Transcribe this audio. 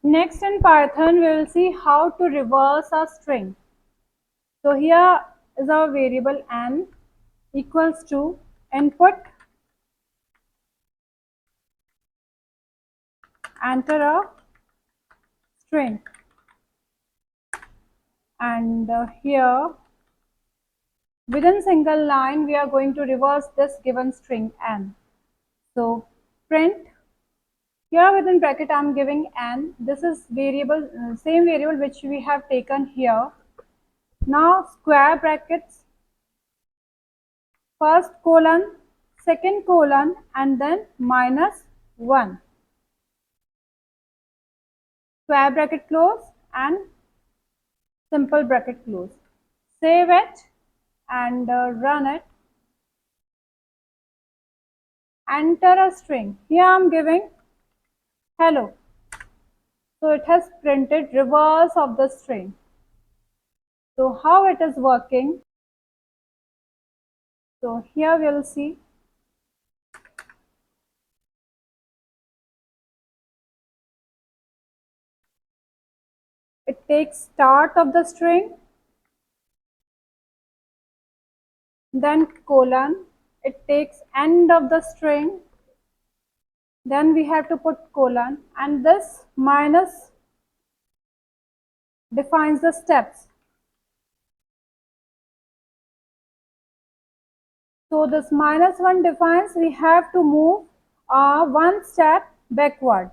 Next in Python, we will see how to reverse a string. So here is our variable n equals to input, enter a string, and here within single line we are going to reverse this given string n. So print, here within bracket I am giving n. This is variable, same variable which we have taken here. Now square brackets, first colon, second colon, and then -1. Square bracket close and simple bracket close. Save it and run it. Enter a string. Here I am giving hello. So it has printed reverse of the string. So how it is working? So here we will see. It takes start of the string, then colon. It takes end of the string, then we have to put colon, and this minus defines the steps. So this -1 defines we have to move one step backward.